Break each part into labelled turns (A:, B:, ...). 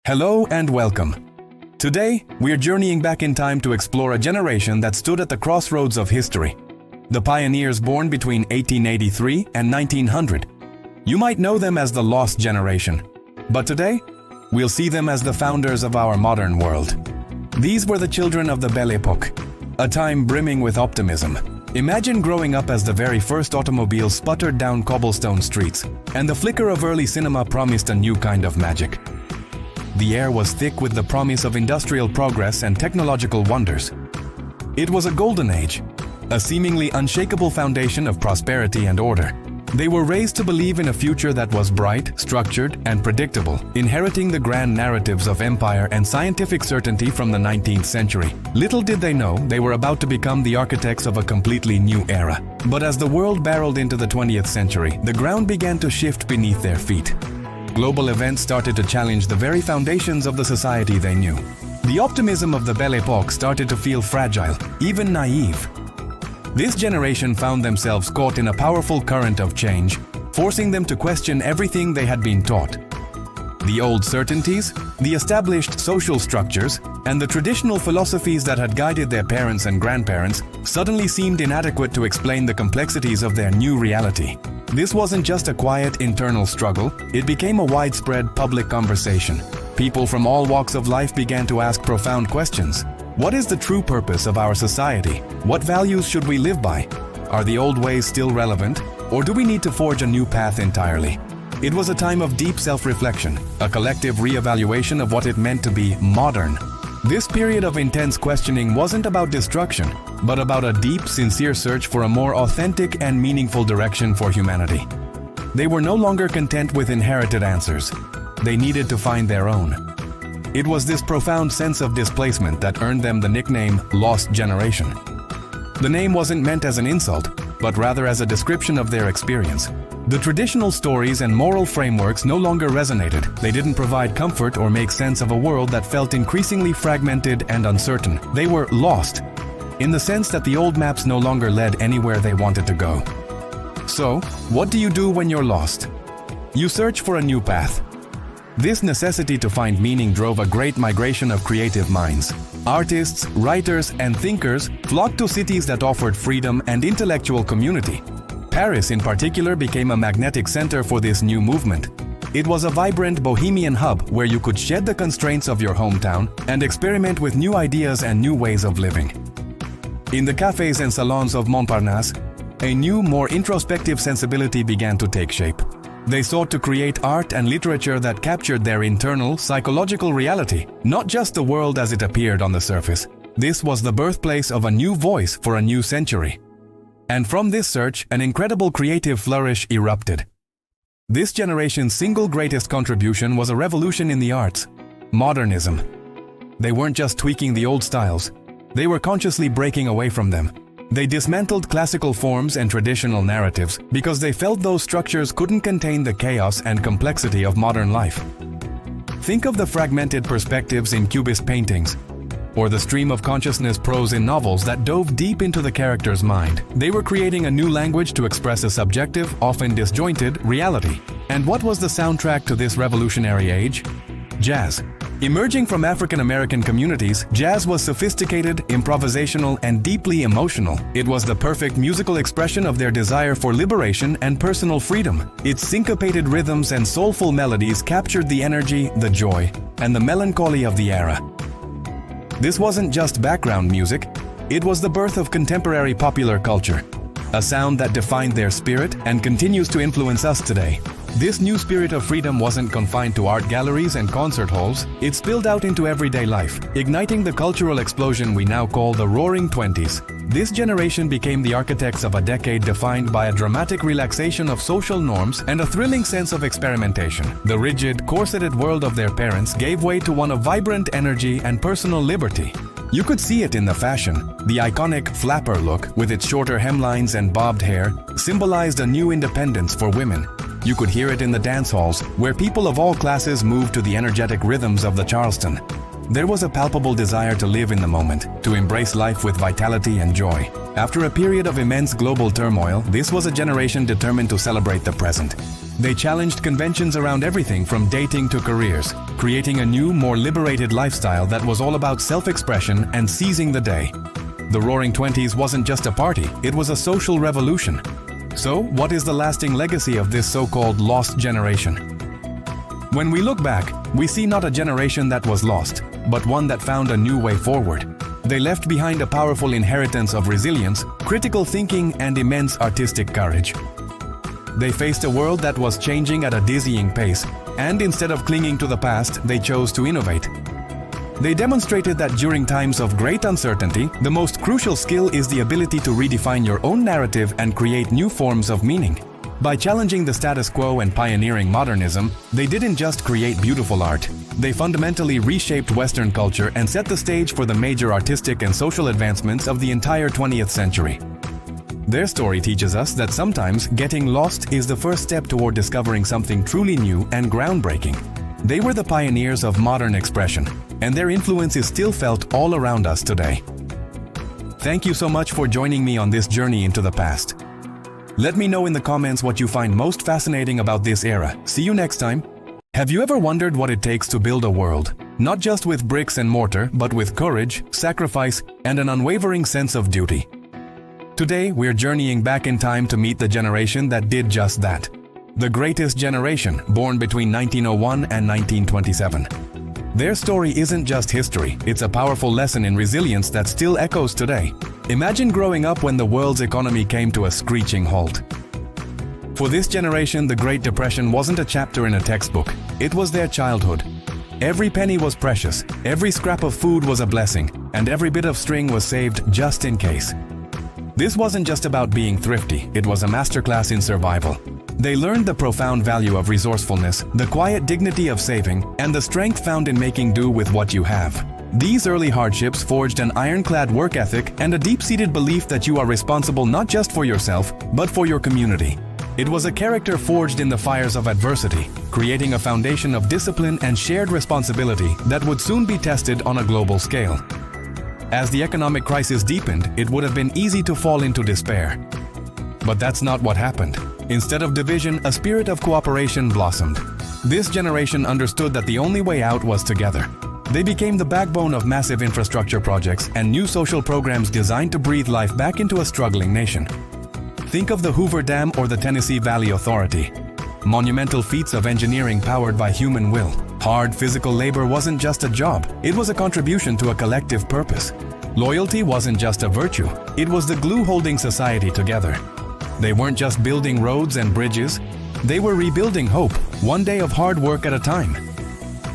A: Hello and welcome. Today, we're journeying back in time to explore a generation that stood at the crossroads of history. The pioneers born between 1883 and 1900. You might know them as the Lost Generation, but today, we'll see them as the founders of our modern world. These were the children of the Belle Époque, a time brimming with optimism. Imagine growing up as the very first automobile sputtered down cobblestone streets, and the flicker of early cinema promised a new kind of magic. The air was thick with the promise of industrial progress and technological wonders. It was a golden age, a seemingly unshakable foundation of prosperity and order. They were raised to believe in a future that was bright, structured, and predictable, inheriting the grand narratives of empire and scientific certainty from the 19th century. Little did they know they were about to become the architects of a completely new era. But as the world barreled into the 20th century, the ground began to shift beneath their feet. Global events started to challenge the very foundations of the society they knew. The optimism of the Belle Époque started to feel fragile, even naive. This generation found themselves caught in a powerful current of change, forcing them to question everything they had been taught. The old certainties, the established social structures, and the traditional philosophies that had guided their parents and grandparents suddenly seemed inadequate to explain the complexities of their new reality. This wasn't just a quiet internal struggle, it became a widespread public conversation. People from all walks of life began to ask profound questions. What is the true purpose of our society? What values should we live by? Are the old ways still relevant, or do we need to forge a new path entirely? It was a time of deep self-reflection, a collective re-evaluation of what it meant to be modern. This period of intense questioning wasn't about destruction, but about a deep, sincere search for a more authentic and meaningful direction for humanity. They were no longer content with inherited answers. They needed to find their own. It was this profound sense of displacement that earned them the nickname Lost Generation. The name wasn't meant as an insult, but rather as a description of their experience. The traditional stories and moral frameworks no longer resonated. They didn't provide comfort or make sense of a world that felt increasingly fragmented and uncertain. They were lost, in the sense that the old maps no longer led anywhere they wanted to go. So, what do you do when you're lost? You search for a new path. This necessity to find meaning drove a great migration of creative minds. Artists, writers, and thinkers flocked to cities that offered freedom and intellectual community. Paris in particular became a magnetic center for this new movement. It was a vibrant bohemian hub where you could shed the constraints of your hometown and experiment with new ideas and new ways of living. In the cafes and salons of Montparnasse, a new, more introspective sensibility began to take shape. They sought to create art and literature that captured their internal, psychological reality, not just the world as it appeared on the surface. This was the birthplace of a new voice for a new century. And from this search, an incredible creative flourish erupted. This generation's single greatest contribution was a revolution in the arts, modernism. They weren't just tweaking the old styles, they were consciously breaking away from them. They dismantled classical forms and traditional narratives because they felt those structures couldn't contain the chaos and complexity of modern life. Think of the fragmented perspectives in Cubist paintings, or the stream of consciousness prose in novels that dove deep into the character's mind. They were creating a new language to express a subjective, often disjointed, reality. And what was the soundtrack to this revolutionary age? Jazz. Emerging from African American communities, jazz was sophisticated, improvisational, and deeply emotional. It was the perfect musical expression of their desire for liberation and personal freedom. Its syncopated rhythms and soulful melodies captured the energy, the joy, and the melancholy of the era. This wasn't just background music, it was the birth of contemporary popular culture, a sound that defined their spirit and continues to influence us today. This new spirit of freedom wasn't confined to art galleries and concert halls, it spilled out into everyday life, igniting the cultural explosion we now call the Roaring Twenties. This generation became the architects of a decade defined by a dramatic relaxation of social norms and a thrilling sense of experimentation. The rigid, corseted world of their parents gave way to one of vibrant energy and personal liberty. You could see it in the fashion. The iconic flapper look, with its shorter hemlines and bobbed hair, symbolized a new independence for women. You could hear it in the dance halls, where people of all classes moved to the energetic rhythms of the Charleston. There was a palpable desire to live in the moment, to embrace life with vitality and joy. After a period of immense global turmoil, this was a generation determined to celebrate the present. They challenged conventions around everything from dating to careers, creating a new, more liberated lifestyle that was all about self-expression and seizing the day. The Roaring Twenties wasn't just a party, it was a social revolution. So, what is the lasting legacy of this so-called lost generation? When we look back, we see not a generation that was lost, but one that found a new way forward. They left behind a powerful inheritance of resilience, critical thinking, and immense artistic courage. They faced a world that was changing at a dizzying pace, and instead of clinging to the past, they chose to innovate. They demonstrated that during times of great uncertainty, the most crucial skill is the ability to redefine your own narrative and create new forms of meaning. By challenging the status quo and pioneering modernism, they didn't just create beautiful art. They fundamentally reshaped Western culture and set the stage for the major artistic and social advancements of the entire 20th century. Their story teaches us that sometimes getting lost is the first step toward discovering something truly new and groundbreaking. They were the pioneers of modern expression, and their influence is still felt all around us today. Thank you so much for joining me on this journey into the past. Let me know in the comments what you find most fascinating about this era. See you next time. Have you ever wondered what it takes to build a world? Not just with bricks and mortar, but with courage, sacrifice, and an unwavering sense of duty. Today, we're journeying back in time to meet the generation that did just that. The greatest generation, born between 1901 and 1927. Their story isn't just history, it's a powerful lesson in resilience that still echoes today. Imagine growing up when the world's economy came to a screeching halt. For this generation, the Great Depression wasn't a chapter in a textbook, it was their childhood. Every penny was precious, every scrap of food was a blessing, and every bit of string was saved just in case. This wasn't just about being thrifty, it was a masterclass in survival. They learned the profound value of resourcefulness, the quiet dignity of saving, and the strength found in making do with what you have. These early hardships forged an ironclad work ethic and a deep-seated belief that you are responsible not just for yourself, but for your community. It was a character forged in the fires of adversity, creating a foundation of discipline and shared responsibility that would soon be tested on a global scale. As the economic crisis deepened, it would have been easy to fall into despair. But that's not what happened. Instead of division, a spirit of cooperation blossomed. This generation understood that the only way out was together. They became the backbone of massive infrastructure projects and new social programs designed to breathe life back into a struggling nation. Think of the Hoover Dam or the Tennessee Valley Authority. Monumental feats of engineering powered by human will. Hard physical labor wasn't just a job, it was a contribution to a collective purpose. Loyalty wasn't just a virtue, it was the glue holding society together. They weren't just building roads and bridges, they were rebuilding hope, one day of hard work at a time.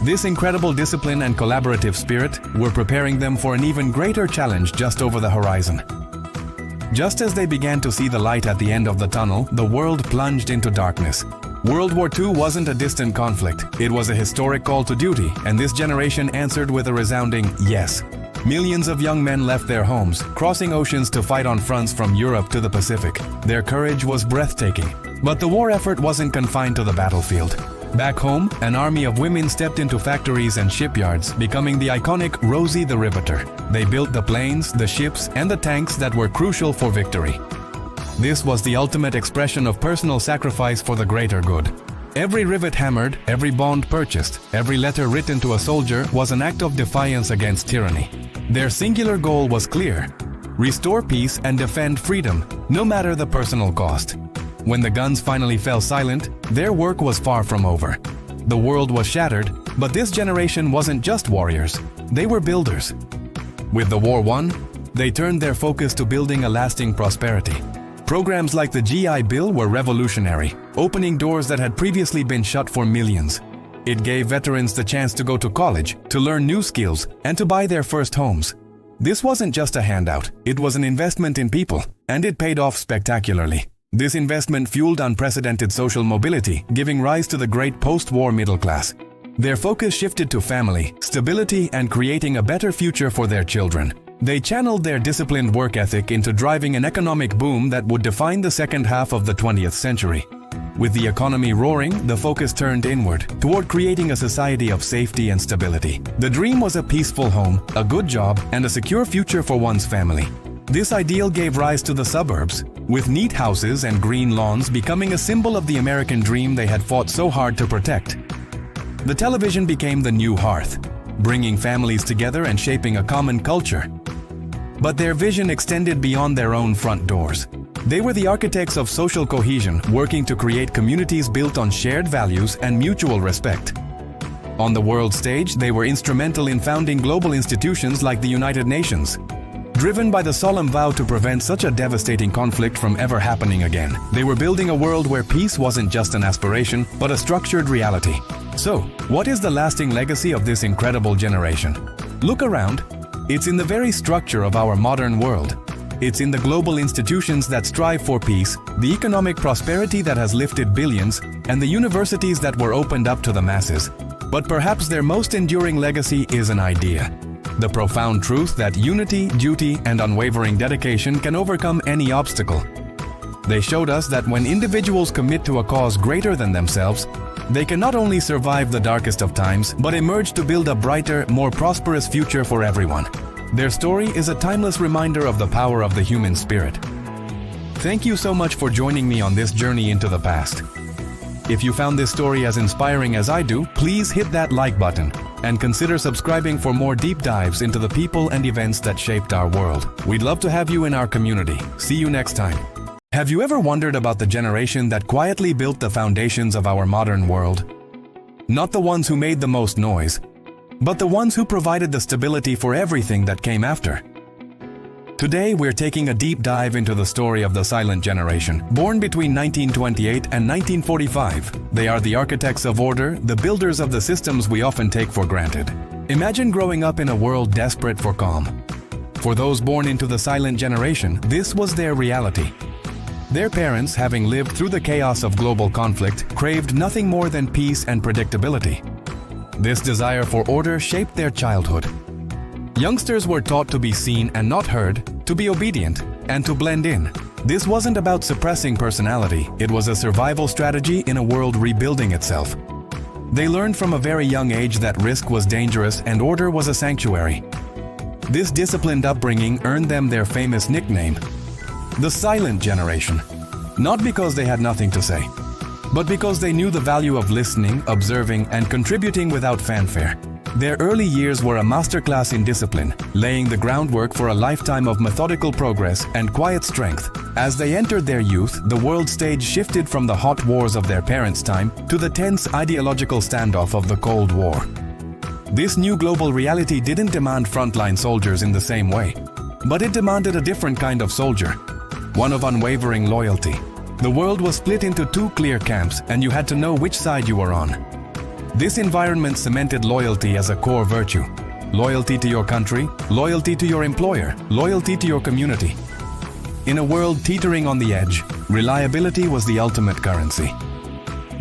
A: This incredible discipline and collaborative spirit were preparing them for an even greater challenge just over the horizon. Just as they began to see the light at the end of the tunnel, the world plunged into darkness. World War II wasn't a distant conflict, it was a historic call to duty, and this generation answered with a resounding yes. Millions of young men left their homes, crossing oceans to fight on fronts from Europe to the Pacific. Their courage was breathtaking. But the war effort wasn't confined to the battlefield. Back home, an army of women stepped into factories and shipyards, becoming the iconic Rosie the Riveter. They built the planes, the ships, and the tanks that were crucial for victory. This was the ultimate expression of personal sacrifice for the greater good. Every rivet hammered, every bond purchased, every letter written to a soldier was an act of defiance against tyranny. Their singular goal was clear: restore peace and defend freedom, no matter the personal cost. When the guns finally fell silent, their work was far from over. The world was shattered, but this generation wasn't just warriors, they were builders. With the war won, they turned their focus to building a lasting prosperity. Programs like the GI Bill were revolutionary, opening doors that had previously been shut for millions. It gave veterans the chance to go to college, to learn new skills, and to buy their first homes. This wasn't just a handout, it was an investment in people, and it paid off spectacularly. This investment fueled unprecedented social mobility, giving rise to the great post-war middle class. Their focus shifted to family, stability, and creating a better future for their children. They channeled their disciplined work ethic into driving an economic boom that would define the second half of the 20th century. With the economy roaring, the focus turned inward, toward creating a society of safety and stability. The dream was a peaceful home, a good job, and a secure future for one's family. This ideal gave rise to the suburbs, with neat houses and green lawns becoming a symbol of the American dream they had fought so hard to protect. The television became the new hearth, bringing families together and shaping a common culture. But their vision extended beyond their own front doors. They were the architects of social cohesion, working to create communities built on shared values and mutual respect. On the world stage, they were instrumental in founding global institutions like the United Nations. Driven by the solemn vow to prevent such a devastating conflict from ever happening again, they were building a world where peace wasn't just an aspiration, but a structured reality. So, what is the lasting legacy of this incredible generation? Look around. It's in the very structure of our modern world. It's in the global institutions that strive for peace, the economic prosperity that has lifted billions, and the universities that were opened up to the masses. But perhaps their most enduring legacy is an idea. The profound truth that unity, duty, and unwavering dedication can overcome any obstacle. They showed us that when individuals commit to a cause greater than themselves, they can not only survive the darkest of times, but emerge to build a brighter, more prosperous future for everyone. Their story is a timeless reminder of the power of the human spirit. Thank you so much for joining me on this journey into the past. If you found this story as inspiring as I do, please hit that like button and consider subscribing for more deep dives into the people and events that shaped our world. We'd love to have you in our community. See you next time. Have you ever wondered about the generation that quietly built the foundations of our modern world? Not the ones who made the most noise, but the ones who provided the stability for everything that came after. Today, we're taking a deep dive into the story of the silent generation, born between 1928 and 1945. They are the architects of order, the builders of the systems we often take for granted. Imagine growing up in a world desperate for calm. For those born into the silent generation, this was their reality. Their parents, having lived through the chaos of global conflict, craved nothing more than peace and predictability. This desire for order shaped their childhood. Youngsters were taught to be seen and not heard, to be obedient, and to blend in. This wasn't about suppressing personality, it was a survival strategy in a world rebuilding itself. They learned from a very young age that risk was dangerous and order was a sanctuary. This disciplined upbringing earned them their famous nickname, the Silent Generation. Not because they had nothing to say, but because they knew the value of listening, observing, and contributing without fanfare. Their early years were a masterclass in discipline, laying the groundwork for a lifetime of methodical progress and quiet strength. As they entered their youth, the world stage shifted from the hot wars of their parents' time to the tense ideological standoff of the Cold War. This new global reality didn't demand frontline soldiers in the same way, but it demanded a different kind of soldier, one of unwavering loyalty. The world was split into two clear camps, and you had to know which side you were on. This environment cemented loyalty as a core virtue. Loyalty to your country, loyalty to your employer, loyalty to your community. In a world teetering on the edge, reliability was the ultimate currency.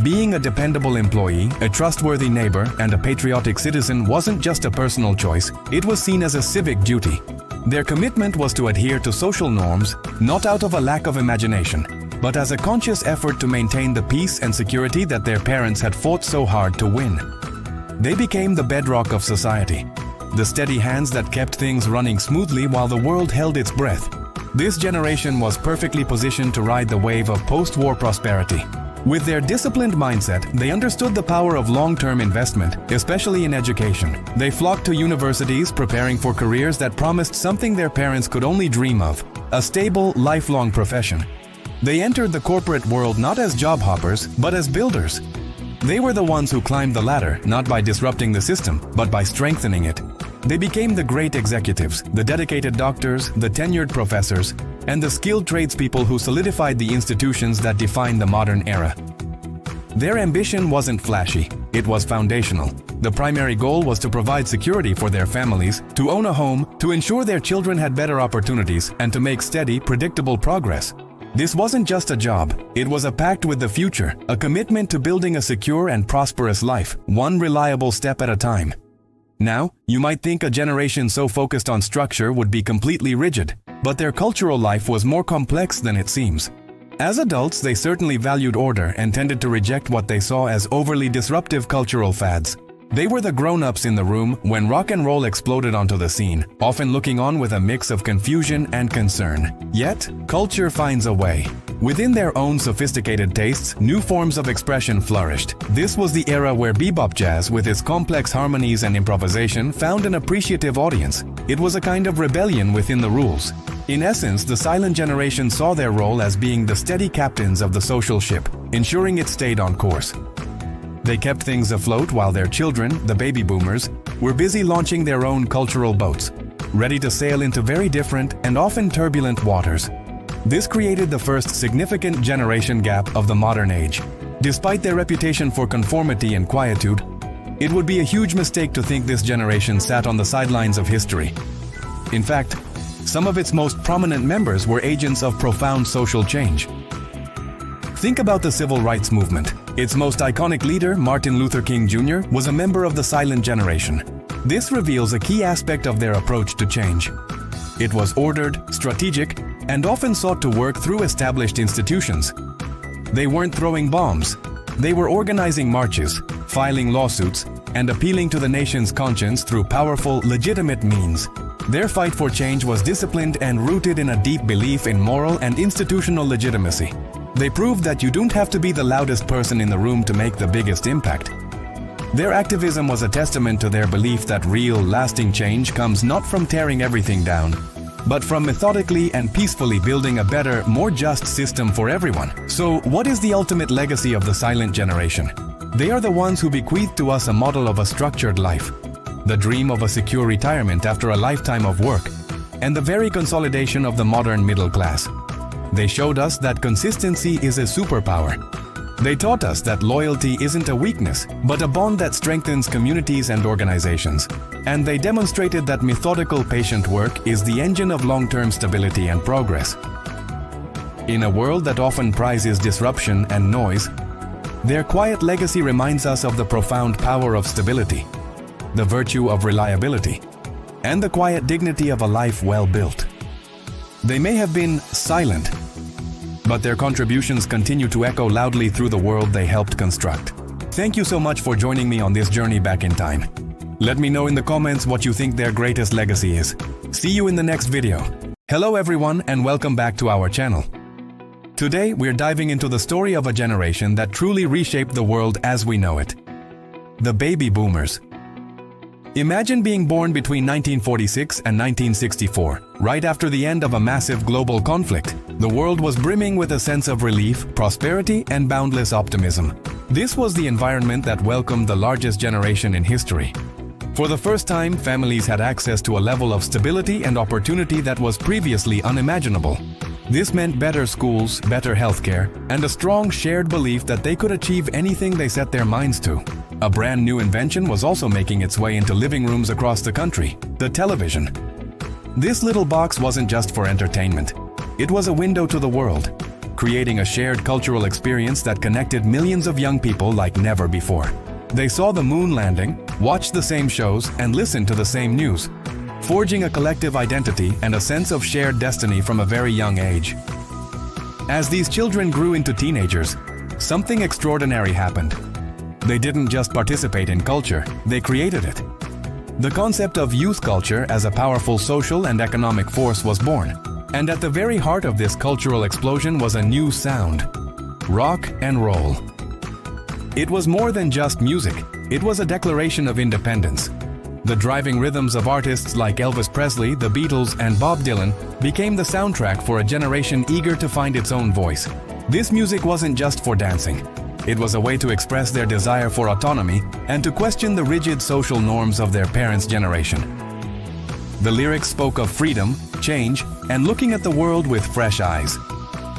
A: Being a dependable employee, a trustworthy neighbor, and a patriotic citizen wasn't just a personal choice, it was seen as a civic duty. Their commitment was to adhere to social norms, not out of a lack of imagination, but as a conscious effort to maintain the peace and security that their parents had fought so hard to win. They became the bedrock of society, the steady hands that kept things running smoothly while the world held its breath. This generation was perfectly positioned to ride the wave of post-war prosperity. With their disciplined mindset, they understood the power of long-term investment, especially in education. They flocked to universities, preparing for careers that promised something their parents could only dream of, a stable, lifelong profession. They entered the corporate world not as job hoppers, but as builders. They were the ones who climbed the ladder, not by disrupting the system, but by strengthening it. They became the great executives, the dedicated doctors, the tenured professors, and the skilled tradespeople who solidified the institutions that defined the modern era. Their ambition wasn't flashy, it was foundational. The primary goal was to provide security for their families, to own a home, to ensure their children had better opportunities, and to make steady, predictable progress. This wasn't just a job, it was a pact with the future, a commitment to building a secure and prosperous life, one reliable step at a time. Now, you might think a generation so focused on structure would be completely rigid, but their cultural life was more complex than it seems. As adults, they certainly valued order and tended to reject what they saw as overly disruptive cultural fads. They were the grown-ups in the room when rock and roll exploded onto the scene, often looking on with a mix of confusion and concern. Yet, culture finds a way. Within their own sophisticated tastes, new forms of expression flourished. This was the era where bebop jazz, with its complex harmonies and improvisation, found an appreciative audience. It was a kind of rebellion within the rules. In essence, the silent generation saw their role as being the steady captains of the social ship, ensuring it stayed on course. They kept things afloat while their children, the baby boomers, were busy launching their own cultural boats, ready to sail into very different and often turbulent waters. This created the first significant generation gap of the modern age. Despite their reputation for conformity and quietude, it would be a huge mistake to think this generation sat on the sidelines of history. In fact, some of its most prominent members were agents of profound social change. Think about the civil rights movement. Its most iconic leader, Martin Luther King Jr., was a member of the silent generation. This reveals a key aspect of their approach to change. It was ordered, strategic, and often sought to work through established institutions. They weren't throwing bombs. They were organizing marches, filing lawsuits, and appealing to the nation's conscience through powerful, legitimate means. Their fight for change was disciplined and rooted in a deep belief in moral and institutional legitimacy. They proved that you don't have to be the loudest person in the room to make the biggest impact. Their activism was a testament to their belief that real, lasting change comes not from tearing everything down, but from methodically and peacefully building a better, more just system for everyone. So, what is the ultimate legacy of the silent generation? They are the ones who bequeathed to us a model of a structured life, the dream of a secure retirement after a lifetime of work, and the very consolidation of the modern middle class. They showed us that consistency is a superpower. They taught us that loyalty isn't a weakness, but a bond that strengthens communities and organizations. And they demonstrated that methodical, patient work is the engine of long-term stability and progress. In a world that often prizes disruption and noise, their quiet legacy reminds us of the profound power of stability, the virtue of reliability, and the quiet dignity of a life well built. They may have been silent, but their contributions continue to echo loudly through the world they helped construct. Thank you so much for joining me on this journey back in time. Let me know in the comments what you think their greatest legacy is. See you in the next video. Hello everyone and welcome back to our channel. Today we're diving into the story of a generation that truly reshaped the world as we know it. The baby boomers. Imagine being born between 1946 and 1964, right after the end of a massive global conflict. The world was brimming with a sense of relief, prosperity, and boundless optimism. This was the environment that welcomed the largest generation in history. For the first time, families had access to a level of stability and opportunity that was previously unimaginable. This meant better schools, better healthcare, and a strong shared belief that they could achieve anything they set their minds to. A brand new invention was also making its way into living rooms across the country: the television. This little box wasn't just for entertainment. It was a window to the world, creating a shared cultural experience that connected millions of young people like never before. They saw the moon landing, watched the same shows, and listened to the same news, forging a collective identity and a sense of shared destiny from a very young age. As these children grew into teenagers, something extraordinary happened. They didn't just participate in culture, they created it. The concept of youth culture as a powerful social and economic force was born. And at the very heart of this cultural explosion was a new sound: rock and roll. It was more than just music, it was a declaration of independence. The driving rhythms of artists like Elvis Presley, the Beatles, and Bob Dylan became the soundtrack for a generation eager to find its own voice. This music wasn't just for dancing. It was a way to express their desire for autonomy and to question the rigid social norms of their parents' generation. The lyrics spoke of freedom, change, and looking at the world with fresh eyes.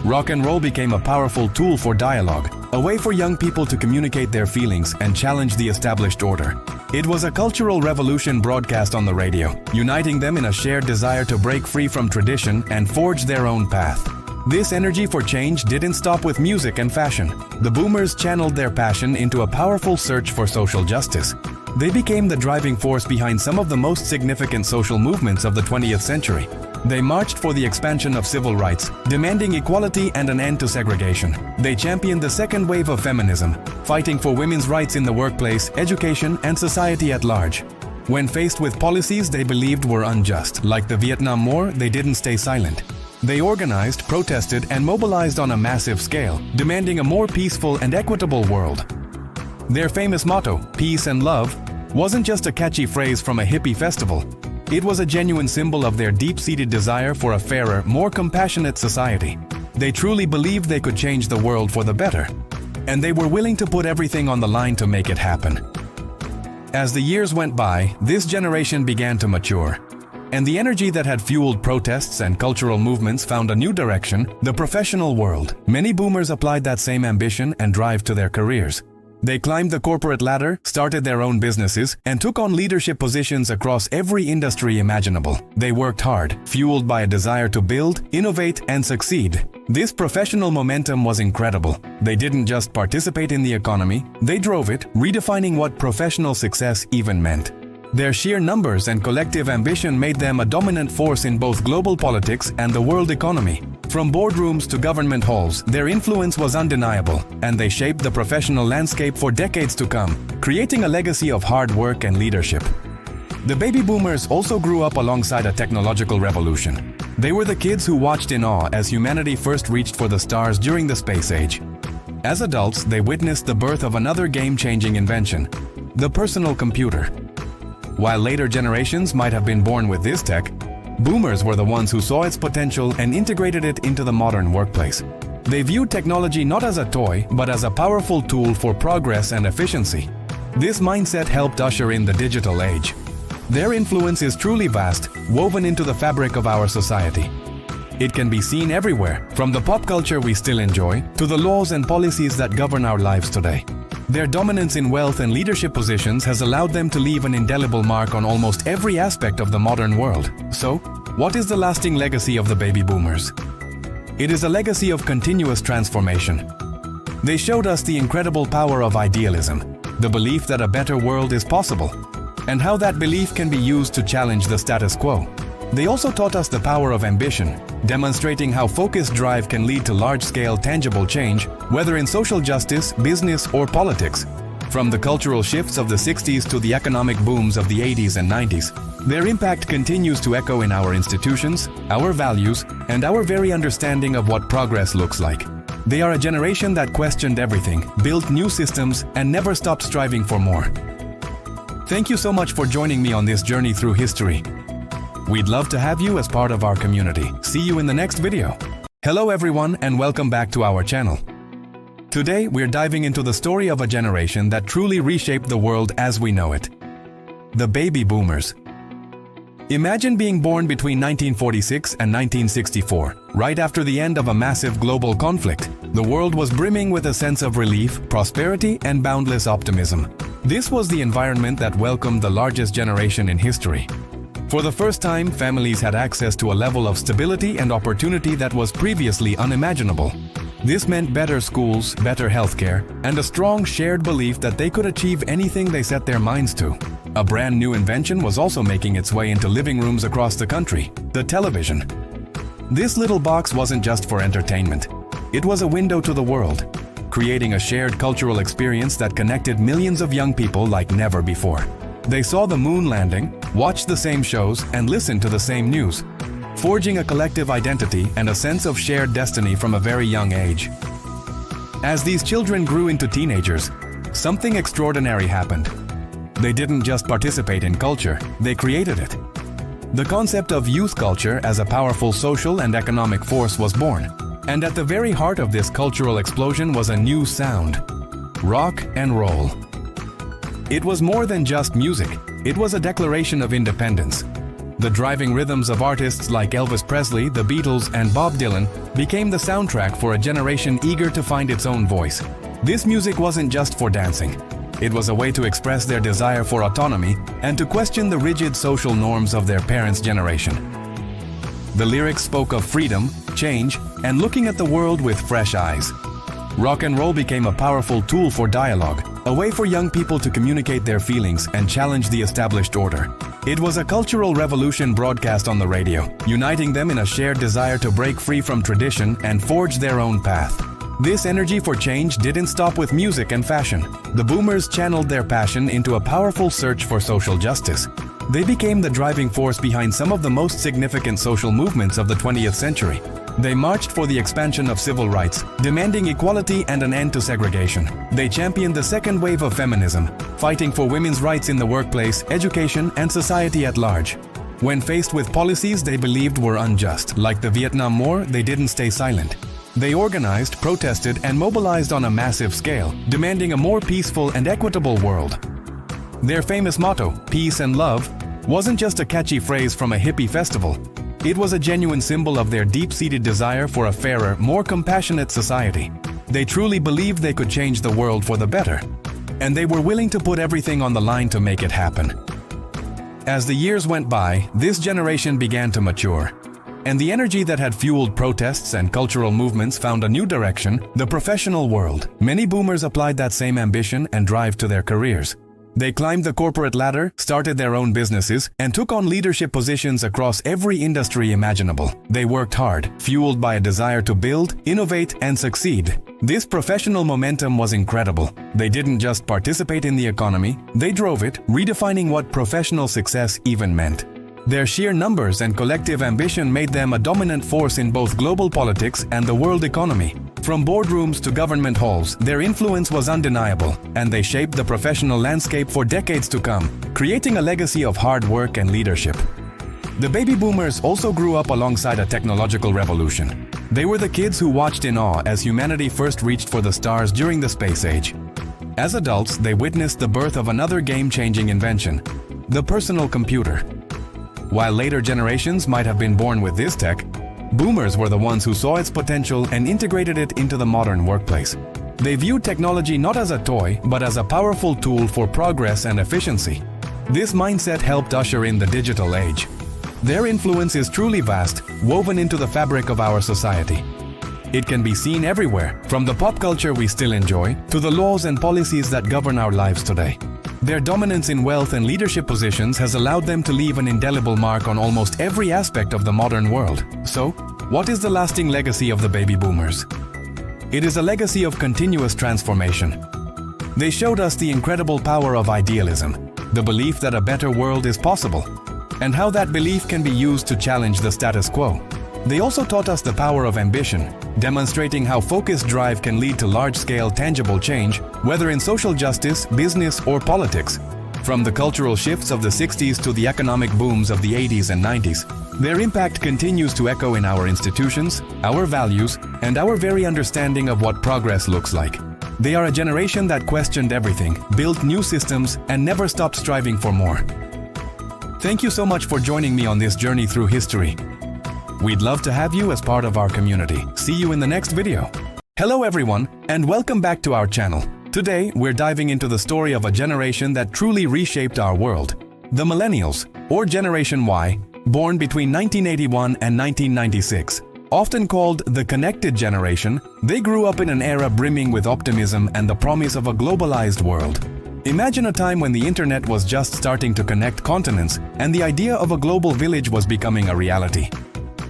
A: Rock and roll became a powerful tool for dialogue, a way for young people to communicate their feelings and challenge the established order. It was a cultural revolution broadcast on the radio, uniting them in a shared desire to break free from tradition and forge their own path. This energy for change didn't stop with music and fashion. The boomers channeled their passion into a powerful search for social justice. They became the driving force behind some of the most significant social movements of the 20th century. They marched for the expansion of civil rights, demanding equality and an end to segregation. They championed the second wave of feminism, fighting for women's rights in the workplace, education, and society at large. When faced with policies they believed were unjust, like the Vietnam War, they didn't stay silent. They organized, protested, and mobilized on a massive scale, demanding a more peaceful and equitable world. Their famous motto, "Peace and Love," wasn't just a catchy phrase from a hippie festival. It was a genuine symbol of their deep-seated desire for a fairer, more compassionate society. They truly believed they could change the world for the better, and they were willing to put everything on the line to make it happen. As the years went by, this generation began to mature, and the energy that had fueled protests and cultural movements found a new direction: the professional world. Many boomers applied that same ambition and drive to their careers. They climbed the corporate ladder, started their own businesses, and took on leadership positions across every industry imaginable. They worked hard, fueled by a desire to build, innovate, and succeed. This professional momentum was incredible. They didn't just participate in the economy, they drove it, redefining what professional success even meant. Their sheer numbers and collective ambition made them a dominant force in both global politics and the world economy. From boardrooms to government halls, their influence was undeniable, and they shaped the professional landscape for decades to come, creating a legacy of hard work and leadership. The baby boomers also grew up alongside a technological revolution. They were the kids who watched in awe as humanity first reached for the stars during the space age. As adults, they witnessed the birth of another game-changing invention, the personal computer. While later generations might have been born with this tech, boomers were the ones who saw its potential and integrated it into the modern workplace. They viewed technology not as a toy, but as a powerful tool for progress and efficiency. This mindset helped usher in the digital age. Their influence is truly vast, woven into the fabric of our society. It can be seen everywhere, from the pop culture we still enjoy, to the laws and policies that govern our lives today. Their dominance in wealth and leadership positions has allowed them to leave an indelible mark on almost every aspect of the modern world. So, what is the lasting legacy of the baby boomers? It is a legacy of continuous transformation. They showed us the incredible power of idealism, the belief that a better world is possible, and how that belief can be used to challenge the status quo. They also taught us the power of ambition, demonstrating how focused drive can lead to large-scale, tangible change, whether in social justice, business, or politics. From the cultural shifts of the 60s to the economic booms of the 80s and 90s, their impact continues to echo in our institutions, our values, and our very understanding of what progress looks like. They are a generation that questioned everything, built new systems, and never stopped striving for more. Thank you so much for joining me on this journey through history. We'd love to have you as part of our community. See you in the next video. Hello everyone, and welcome back to our channel. Today, we're diving into the story of a generation that truly reshaped the world as we know it. The baby boomers. Imagine being born between 1946 and 1964, right after the end of a massive global conflict. The world was brimming with a sense of relief, prosperity, and boundless optimism. This was the environment that welcomed the largest generation in history. For the first time, families had access to a level of stability and opportunity that was previously unimaginable. This meant better schools, better healthcare, and a strong shared belief that they could achieve anything they set their minds to. A brand new invention was also making its way into living rooms across the country: the television. This little box wasn't just for entertainment. It was a window to the world, creating a shared cultural experience that connected millions of young people like never before. They saw the moon landing, watched the same shows, and listened to the same news, forging a collective identity and a sense of shared destiny from a very young age. As these children grew into teenagers, something extraordinary happened. They didn't just participate in culture, they created it. The concept of youth culture as a powerful social and economic force was born. And at the very heart of this cultural explosion was a new sound: rock and roll. It was more than just music, it was a declaration of independence. The driving rhythms of artists like Elvis Presley, the Beatles, and Bob Dylan became the soundtrack for a generation eager to find its own voice. This music wasn't just for dancing. It was a way to express their desire for autonomy and to question the rigid social norms of their parents' generation. The lyrics spoke of freedom, change, and looking at the world with fresh eyes. Rock and roll became a powerful tool for dialogue, a way for young people to communicate their feelings and challenge the established order. It was a cultural revolution broadcast on the radio, uniting them in a shared desire to break free from tradition and forge their own path. This energy for change didn't stop with music and fashion. The boomers channeled their passion into a powerful search for social justice. They became the driving force behind some of the most significant social movements of the 20th century. They marched for the expansion of civil rights, demanding equality and an end to segregation. They championed the second wave of feminism, fighting for women's rights in the workplace, education, and society at large. When faced with policies they believed were unjust, like the Vietnam War, they didn't stay silent. They organized, protested, and mobilized on a massive scale, demanding a more peaceful and equitable world. Their famous motto, "Peace and Love," wasn't just a catchy phrase from a hippie festival. It was a genuine symbol of their deep-seated desire for a fairer, more compassionate society. They truly believed they could change the world for the better, and they were willing to put everything on the line to make it happen. As the years went by, this generation began to mature, and the energy that had fueled protests and cultural movements found a new direction: the professional world. Many boomers applied that same ambition and drive to their careers. They climbed the corporate ladder, started their own businesses, and took on leadership positions across every industry imaginable. They worked hard, fueled by a desire to build, innovate, and succeed. This professional momentum was incredible. They didn't just participate in the economy, they drove it, redefining what professional success even meant. Their sheer numbers and collective ambition made them a dominant force in both global politics and the world economy. From boardrooms to government halls, their influence was undeniable, and they shaped the professional landscape for decades to come, creating a legacy of hard work and leadership. The baby boomers also grew up alongside a technological revolution. They were the kids who watched in awe as humanity first reached for the stars during the space age. As adults, they witnessed the birth of another game-changing invention, the personal computer. While later generations might have been born with this tech, boomers were the ones who saw its potential and integrated it into the modern workplace. They viewed technology not as a toy, but as a powerful tool for progress and efficiency. This mindset helped usher in the digital age. Their influence is truly vast, woven into the fabric of our society. It can be seen everywhere, from the pop culture we still enjoy, to the laws and policies that govern our lives today. Their dominance in wealth and leadership positions has allowed them to leave an indelible mark on almost every aspect of the modern world. So, what is the lasting legacy of the baby boomers? It is a legacy of continuous transformation. They showed us the incredible power of idealism, the belief that a better world is possible, and how that belief can be used to challenge the status quo. They also taught us the power of ambition, demonstrating how focused drive can lead to large-scale, tangible change, whether in social justice, business, or politics. From the cultural shifts of the 60s to the economic booms of the 80s and 90s, their impact continues to echo in our institutions, our values, and our very understanding of what progress looks like. They are a generation that questioned everything, built new systems, and never stopped striving for more. Thank you so much for joining me on this journey through history. We'd love to have you as part of our community. See you in the next video. Hello everyone, and welcome back to our channel. Today, we're diving into the story of a generation that truly reshaped our world. The Millennials, or Generation Y, born between 1981 and 1996. Often called the connected generation, they grew up in an era brimming with optimism and the promise of a globalized world. Imagine a time when the internet was just starting to connect continents and the idea of a global village was becoming a reality.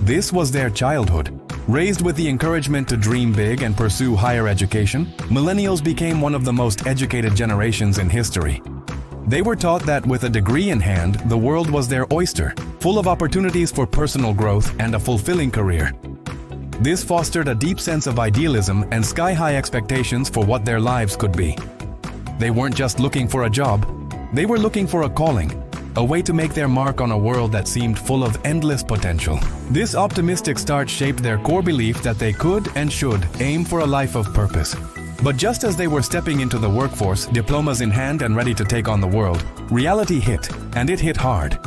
A: This was their childhood. Raised with the encouragement to dream big and pursue higher education, millennials became one of the most educated generations in history. They were taught that with a degree in hand, the world was their oyster, full of opportunities for personal growth and a fulfilling career. This fostered a deep sense of idealism and sky-high expectations for what their lives could be. They weren't just looking for a job, they were looking for a calling, a way to make their mark on a world that seemed full of endless potential. This optimistic start shaped their core belief that they could and should aim for a life of purpose. But just as they were stepping into the workforce, diplomas in hand and ready to take on the world, reality hit, and it hit hard.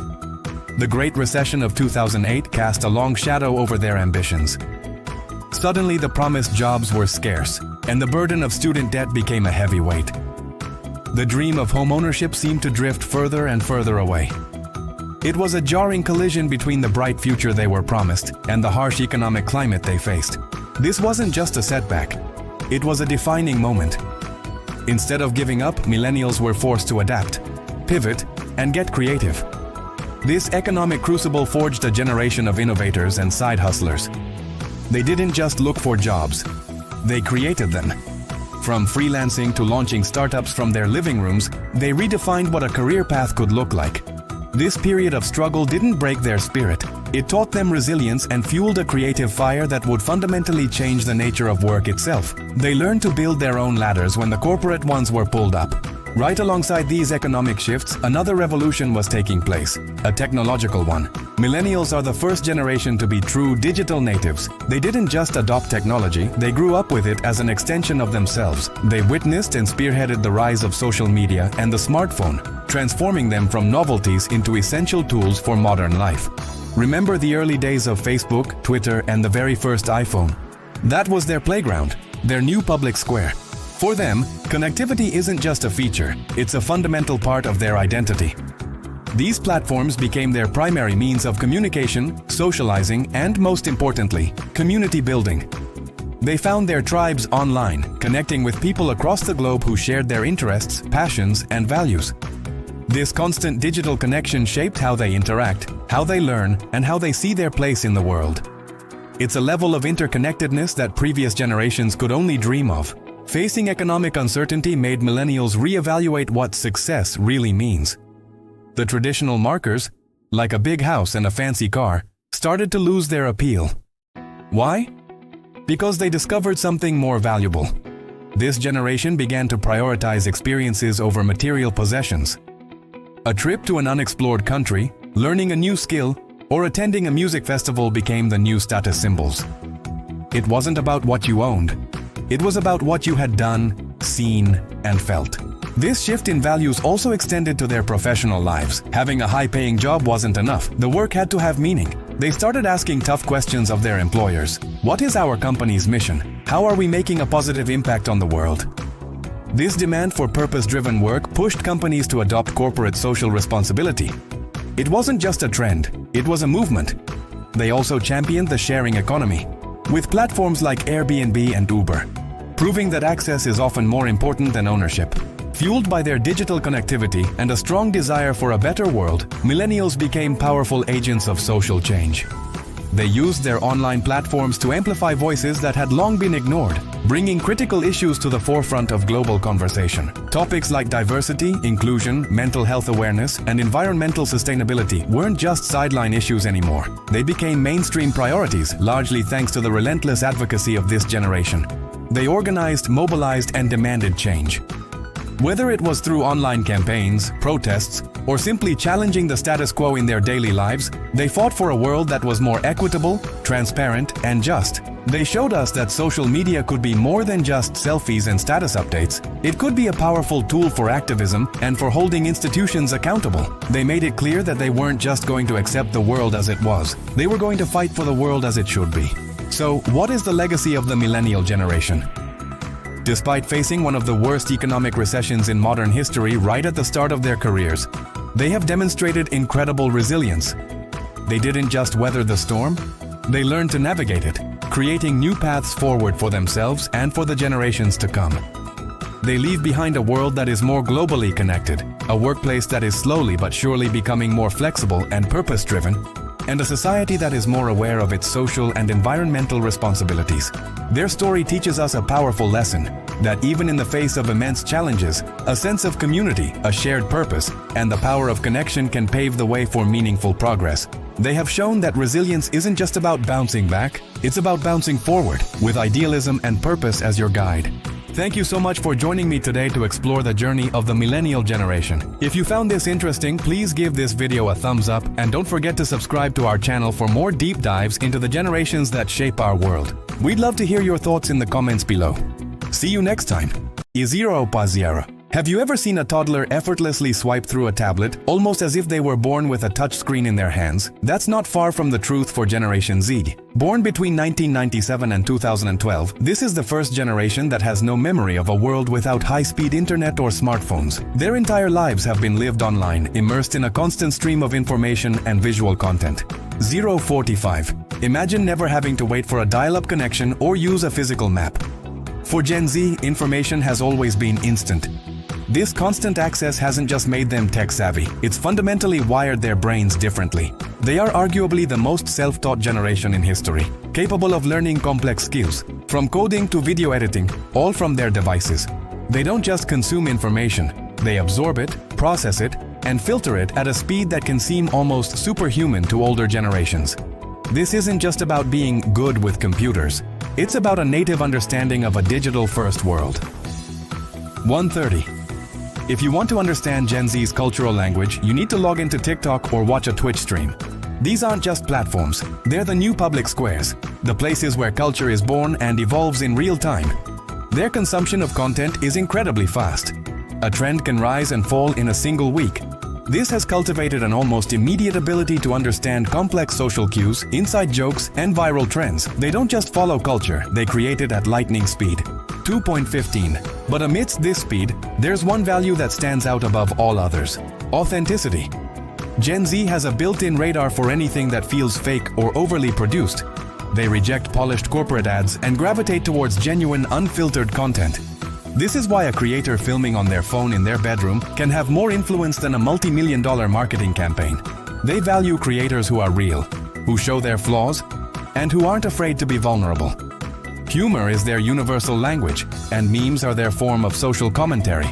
A: The Great Recession of 2008 cast a long shadow over their ambitions. Suddenly, the promised jobs were scarce, and the burden of student debt became a heavy weight. The dream of homeownership seemed to drift further and further away. It was a jarring collision between the bright future they were promised and the harsh economic climate they faced. This wasn't just a setback, it was a defining moment. Instead of giving up, millennials were forced to adapt, pivot, and get creative. This economic crucible forged a generation of innovators and side hustlers. They didn't just look for jobs, they created them. From freelancing to launching startups from their living rooms, they redefined what a career path could look like. This period of struggle didn't break their spirit. It taught them resilience and fueled a creative fire that would fundamentally change the nature of work itself. They learned to build their own ladders when the corporate ones were pulled up. Right alongside these economic shifts, another revolution was taking place, a technological one. Millennials are the first generation to be true digital natives. They didn't just adopt technology, they grew up with it as an extension of themselves. They witnessed and spearheaded the rise of social media and the smartphone, transforming them from novelties into essential tools for modern life. Remember the early days of Facebook, Twitter, and the very first iPhone? That was their playground, their new public square. For them, connectivity isn't just a feature, it's a fundamental part of their identity. These platforms became their primary means of communication, socializing, and most importantly, community building. They found their tribes online, connecting with people across the globe who shared their interests, passions, and values. This constant digital connection shaped how they interact, how they learn, and how they see their place in the world. It's a level of interconnectedness that previous generations could only dream of. Facing economic uncertainty made millennials reevaluate what success really means. The traditional markers, like a big house and a fancy car, started to lose their appeal. Why? Because they discovered something more valuable. This generation began to prioritize experiences over material possessions. A trip to an unexplored country, learning a new skill, or attending a music festival became the new status symbols. It wasn't about what you owned. It was about what you had done, seen, and felt. This shift in values also extended to their professional lives. Having a high-paying job wasn't enough. The work had to have meaning. They started asking tough questions of their employers. What is our company's mission? How are we making a positive impact on the world? This demand for purpose-driven work pushed companies to adopt corporate social responsibility. It wasn't just a trend, it was a movement. They also championed the sharing economy, with platforms like Airbnb and Uber, proving that access is often more important than ownership. Fueled by their digital connectivity and a strong desire for a better world, millennials became powerful agents of social change. They used their online platforms to amplify voices that had long been ignored, bringing critical issues to the forefront of global conversation. Topics like diversity, inclusion, mental health awareness, and environmental sustainability weren't just sideline issues anymore. They became mainstream priorities, largely thanks to the relentless advocacy of this generation. They organized, mobilized, and demanded change. Whether it was through online campaigns, protests, or simply challenging the status quo in their daily lives, they fought for a world that was more equitable, transparent, and just. They showed us that social media could be more than just selfies and status updates. It could be a powerful tool for activism and for holding institutions accountable. They made it clear that they weren't just going to accept the world as it was. They were going to fight for the world as it should be. So, what is the legacy of the millennial generation? Despite facing one of the worst economic recessions in modern history right at the start of their careers, they have demonstrated incredible resilience. They didn't just weather the storm, they learned to navigate it, creating new paths forward for themselves and for the generations to come. They leave behind a world that is more globally connected, a workplace that is slowly but surely becoming more flexible and purpose-driven, and a society that is more aware of its social and environmental responsibilities. Their story teaches us a powerful lesson, that even in the face of immense challenges, a sense of community, a shared purpose, and the power of connection can pave the way for meaningful progress. They have shown that resilience isn't just about bouncing back, it's about bouncing forward, with idealism and purpose as your guide. Thank you so much for joining me today to explore the journey of the millennial generation. If you found this interesting, please give this video a thumbs up and don't forget to subscribe to our channel for more deep dives into the generations that shape our world. We'd love to hear your thoughts in the comments below. See you next time. Have you ever seen a toddler effortlessly swipe through a tablet, almost as if they were born with a touchscreen in their hands? That's not far from the truth for Generation Z. Born between 1997 and 2012, this is the first generation that has no memory of a world without high-speed internet or smartphones. Their entire lives have been lived online, immersed in a constant stream of information and visual content. 045. Imagine never having to wait for a dial-up connection or use a physical map. For Gen Z, information has always been instant. This constant access hasn't just made them tech-savvy, it's fundamentally wired their brains differently. They are arguably the most self-taught generation in history, capable of learning complex skills, from coding to video editing, all from their devices. They don't just consume information, they absorb it, process it, and filter it at a speed that can seem almost superhuman to older generations. This isn't just about being good with computers, it's about a native understanding of a digital-first world. 130. If you want to understand Gen Z's cultural language, you need to log into TikTok or watch a Twitch stream. These aren't just platforms, they're the new public squares, the places where culture is born and evolves in real time. Their consumption of content is incredibly fast. A trend can rise and fall in a single week. This has cultivated an almost immediate ability to understand complex social cues, inside jokes, and viral trends. They don't just follow culture, they create it at lightning speed. 2.15. But amidst this speed, there's one value that stands out above all others: authenticity. Gen Z has a built-in radar for anything that feels fake or overly produced. They reject polished corporate ads and gravitate towards genuine, unfiltered content. This is why a creator filming on their phone in their bedroom can have more influence than a multi-million-dollar marketing campaign. They value creators who are real, who show their flaws, and who aren't afraid to be vulnerable. Humor is their universal language, and memes are their form of social commentary.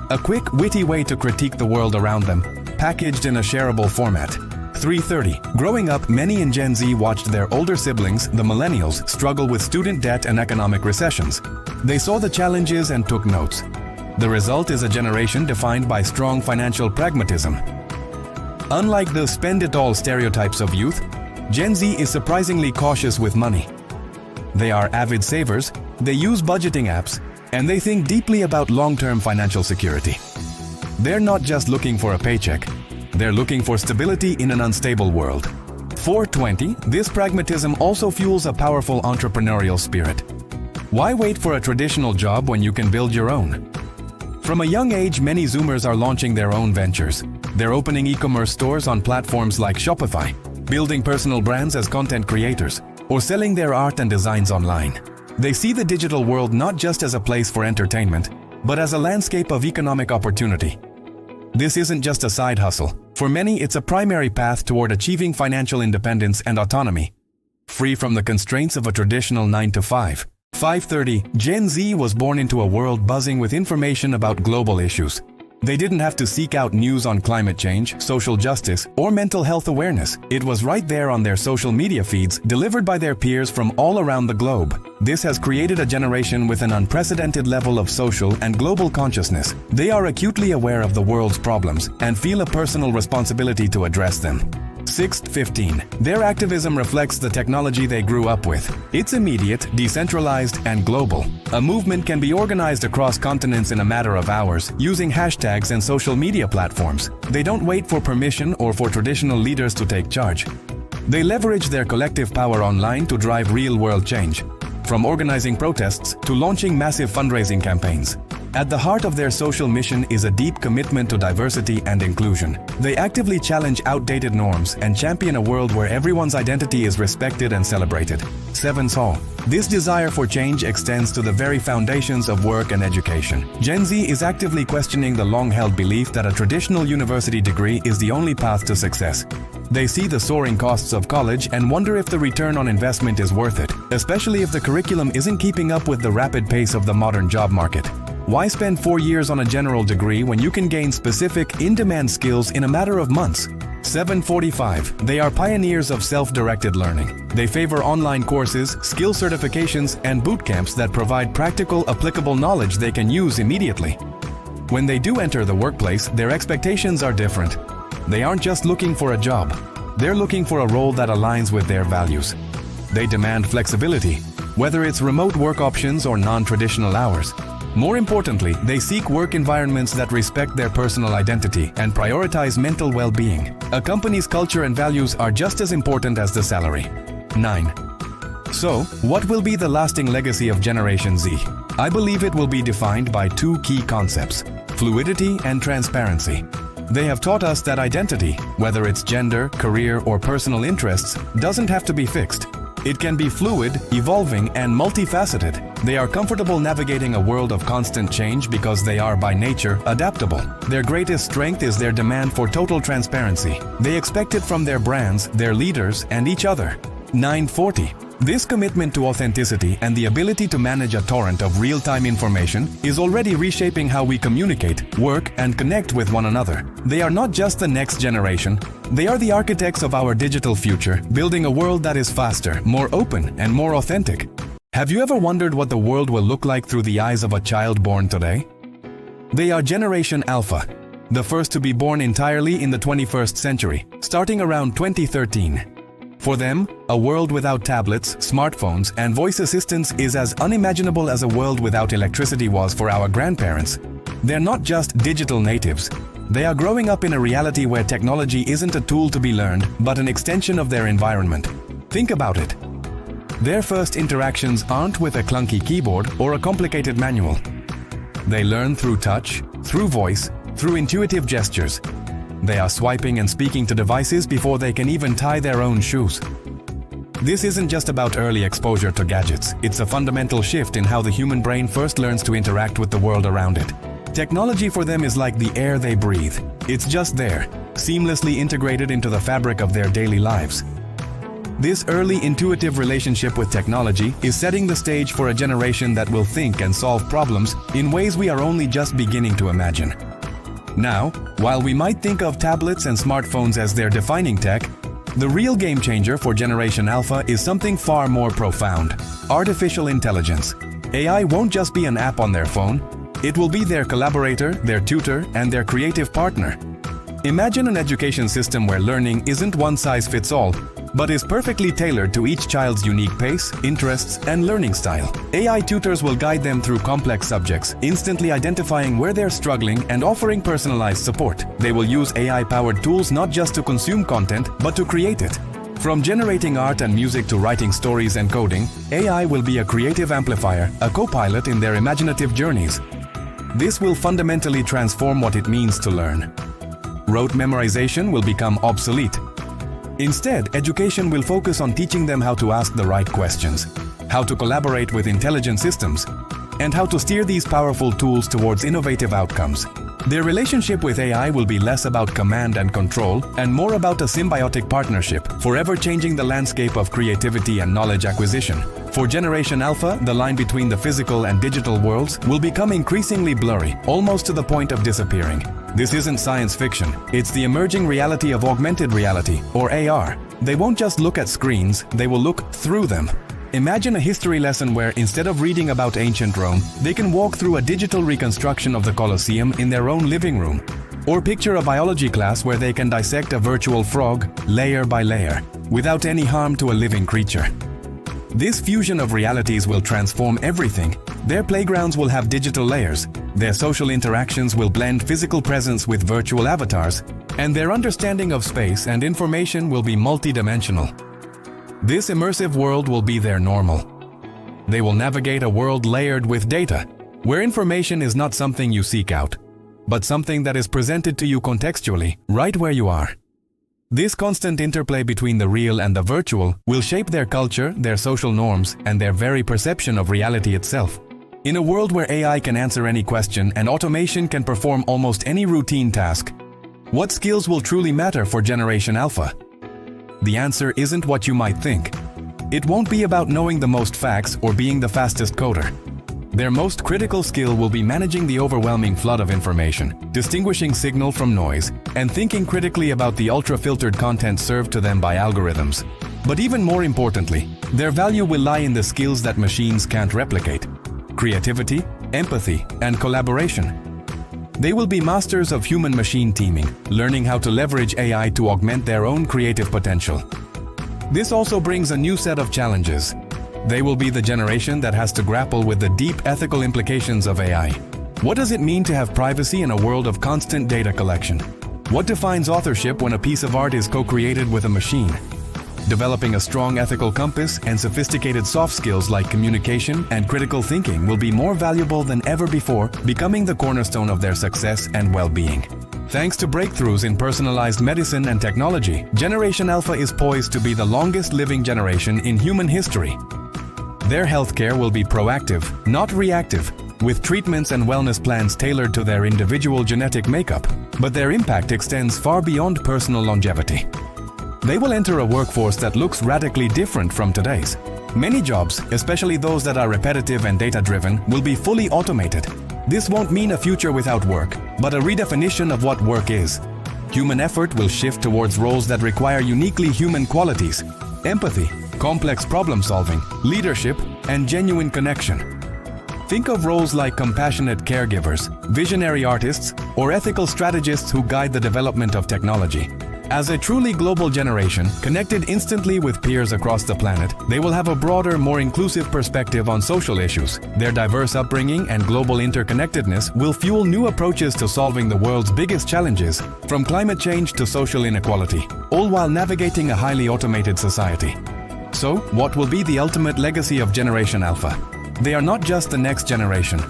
A: A quick, witty way to critique the world around them, packaged in a shareable format. 330. Growing up, many in Gen Z watched their older siblings, the Millennials, struggle with student debt and economic recessions. They saw the challenges and took notes. The result is a generation defined by strong financial pragmatism. Unlike the spend-it-all stereotypes of youth, Gen Z is surprisingly cautious with money. They are avid savers, they use budgeting apps, and they think deeply about long-term financial security. They're not just looking for a paycheck, they're looking for stability in an unstable world. 420. This pragmatism also fuels a powerful entrepreneurial spirit. Why wait for a traditional job when you can build your own? From a young age, many Zoomers are launching their own ventures. They're opening e-commerce stores on platforms like Shopify, building personal brands as content creators, or selling their art and designs online. They see the digital world not just as a place for entertainment, but as a landscape of economic opportunity. This isn't just a side hustle. For many, it's a primary path toward achieving financial independence and autonomy, free from the constraints of a traditional 9-to-5. 530. Gen Z was born into a world buzzing with information about global issues. They didn't have to seek out news on climate change, social justice, or mental health awareness. It was right there on their social media feeds, delivered by their peers from all around the globe. This has created a generation with an unprecedented level of social and global consciousness. They are acutely aware of the world's problems and feel a personal responsibility to address them. 615. Their activism reflects the technology they grew up with. It's immediate, decentralized, and global. A movement can be organized across continents in a matter of hours, using hashtags and social media platforms. They don't wait for permission or for traditional leaders to take charge. They leverage their collective power online to drive real-world change, from organizing protests to launching massive fundraising campaigns. At the heart of their social mission is a deep commitment to diversity and inclusion. They actively challenge outdated norms and champion a world where everyone's identity is respected and celebrated. 7's Hall. This desire for change extends to the very foundations of work and education. Gen Z is actively questioning the long-held belief that a traditional university degree is the only path to success. They see the soaring costs of college and wonder if the return on investment is worth it, especially if the curriculum isn't keeping up with the rapid pace of the modern job market. Why spend 4 years on a general degree when you can gain specific, in-demand skills in a matter of months? 745. They are pioneers of self-directed learning. They favor online courses, skill certifications, and boot camps that provide practical, applicable knowledge they can use immediately. When they do enter the workplace, their expectations are different. They aren't just looking for a job. They're looking for a role that aligns with their values. They demand flexibility, whether it's remote work options or non-traditional hours. More importantly, they seek work environments that respect their personal identity and prioritize mental well-being. A company's culture and values are just as important as the salary. 9. So, what will be the lasting legacy of Generation Z? I believe it will be defined by two key concepts: fluidity and transparency. They have taught us that identity, whether it's gender, career, or personal interests, doesn't have to be fixed. It can be fluid, evolving, and multifaceted. They are comfortable navigating a world of constant change because they are by nature adaptable. Their greatest strength is their demand for total transparency. They expect it from their brands, their leaders, and each other. 940. This commitment to authenticity and the ability to manage a torrent of real-time information is already reshaping how we communicate, work, and connect with one another. They are not just the next generation, they are the architects of our digital future, building a world that is faster, more open, and more authentic. Have you ever wondered what the world will look like through the eyes of a child born today? They are Generation Alpha, the first to be born entirely in the 21st century, starting around 2013. For them, a world without tablets, smartphones, and voice assistants is as unimaginable as a world without electricity was for our grandparents. They're not just digital natives. They are growing up in a reality where technology isn't a tool to be learned, but an extension of their environment. Think about it. Their first interactions aren't with a clunky keyboard or a complicated manual. They learn through touch, through voice, through intuitive gestures. They are swiping and speaking to devices before they can even tie their own shoes. This isn't just about early exposure to gadgets. It's a fundamental shift in how the human brain first learns to interact with the world around it. Technology for them is like the air they breathe. It's just there, seamlessly integrated into the fabric of their daily lives. This early intuitive relationship with technology is setting the stage for a generation that will think and solve problems in ways we are only just beginning to imagine. Now, while we might think of tablets and smartphones as their defining tech, the real game changer for Generation Alpha is something far more profound: artificial intelligence. AI won't just be an app on their phone, it will be their collaborator, their tutor, and their creative partner. Imagine an education system where learning isn't one size fits all, but is perfectly tailored to each child's unique pace, interests, and learning style. AI tutors will guide them through complex subjects, instantly identifying where they're struggling and offering personalized support. They will use AI-powered tools not just to consume content, but to create it. From generating art and music to writing stories and coding, AI will be a creative amplifier, a co-pilot in their imaginative journeys. This will fundamentally transform what it means to learn. Rote memorization will become obsolete. Instead, education will focus on teaching them how to ask the right questions, how to collaborate with intelligent systems, and how to steer these powerful tools towards innovative outcomes. Their relationship with AI will be less about command and control and more about a symbiotic partnership, forever changing the landscape of creativity and knowledge acquisition. For Generation Alpha, the line between the physical and digital worlds will become increasingly blurry, almost to the point of disappearing. This isn't science fiction, it's the emerging reality of augmented reality, or AR. They won't just look at screens, they will look through them. Imagine a history lesson where, instead of reading about ancient Rome, they can walk through a digital reconstruction of the Colosseum in their own living room. Or picture a biology class where they can dissect a virtual frog, layer by layer, without any harm to a living creature. This fusion of realities will transform everything. Their playgrounds will have digital layers, their social interactions will blend physical presence with virtual avatars, and their understanding of space and information will be multidimensional. This immersive world will be their normal. They will navigate a world layered with data, where information is not something you seek out, but something that is presented to you contextually, right where you are. This constant interplay between the real and the virtual will shape their culture, their social norms, and their very perception of reality itself. In a world where AI can answer any question and automation can perform almost any routine task, what skills will truly matter for Generation Alpha? The answer isn't what you might think. It won't be about knowing the most facts or being the fastest coder. Their most critical skill will be managing the overwhelming flood of information, distinguishing signal from noise, and thinking critically about the ultra-filtered content served to them by algorithms. But even more importantly, their value will lie in the skills that machines can't replicate: creativity, empathy, and collaboration. They will be masters of human-machine teaming, learning how to leverage AI to augment their own creative potential. This also brings a new set of challenges. They will be the generation that has to grapple with the deep ethical implications of AI. What does it mean to have privacy in a world of constant data collection? What defines authorship when a piece of art is co-created with a machine? Developing a strong ethical compass and sophisticated soft skills like communication and critical thinking will be more valuable than ever before, becoming the cornerstone of their success and well-being. Thanks to breakthroughs in personalized medicine and technology, Generation Alpha is poised to be the longest living generation in human history. Their healthcare will be proactive, not reactive, with treatments and wellness plans tailored to their individual genetic makeup, but their impact extends far beyond personal longevity. They will enter a workforce that looks radically different from today's. Many jobs, especially those that are repetitive and data-driven, will be fully automated. This won't mean a future without work, but a redefinition of what work is. Human effort will shift towards roles that require uniquely human qualities: empathy, complex problem-solving, leadership, and genuine connection. Think of roles like compassionate caregivers, visionary artists, or ethical strategists who guide the development of technology. As a truly global generation, connected instantly with peers across the planet, they will have a broader, more inclusive perspective on social issues. Their diverse upbringing and global interconnectedness will fuel new approaches to solving the world's biggest challenges, from climate change to social inequality, all while navigating a highly automated society. So, what will be the ultimate legacy of Generation Alpha? They are not just the next generation.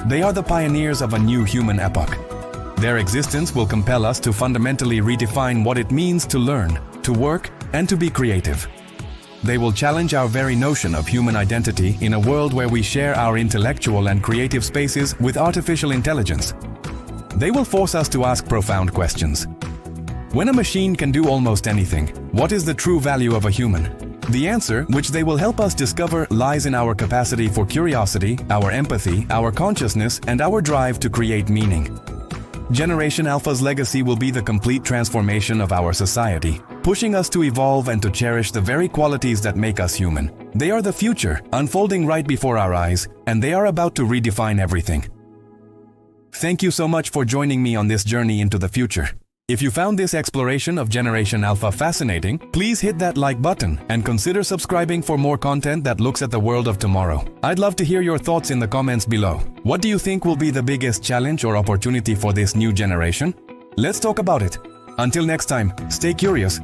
A: They are the pioneers of a new human epoch. Their existence will compel us to fundamentally redefine what it means to learn, to work, and to be creative. They will challenge our very notion of human identity in a world where we share our intellectual and creative spaces with artificial intelligence. They will force us to ask profound questions. When a machine can do almost anything, what is the true value of a human? The answer, which they will help us discover, lies in our capacity for curiosity, our empathy, our consciousness, and our drive to create meaning. Generation Alpha's legacy will be the complete transformation of our society, pushing us to evolve and to cherish the very qualities that make us human. They are the future, unfolding right before our eyes, and they are about to redefine everything. Thank you so much for joining me on this journey into the future. If you found this exploration of Generation Alpha fascinating, please hit that like button and consider subscribing for more content that looks at the world of tomorrow. I'd love to hear your thoughts in the comments below. What do you think will be the biggest challenge or opportunity for this new generation? Let's talk about it. Until next time, stay curious,